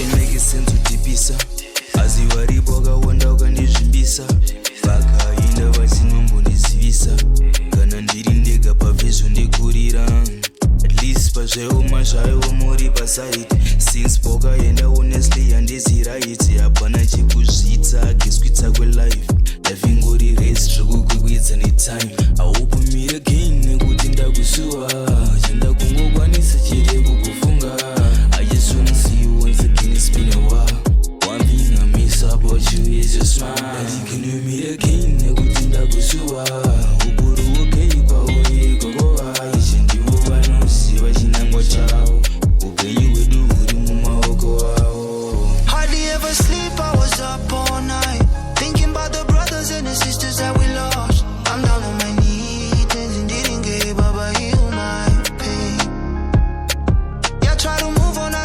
make sense utipisa asi varipo wakawanda ukandizvimbisa vakainda vasinombondizivisa kana ndiri ndega pavhizho ndikurira at least pazveoma zvaiwo muri paside since pokaenda honestly handizi right hapana chekuzvitsa geswitsa kwelife life ingori race zvekukwikwidza netime haupo me again nekuti ndakusuwa chandakungokwa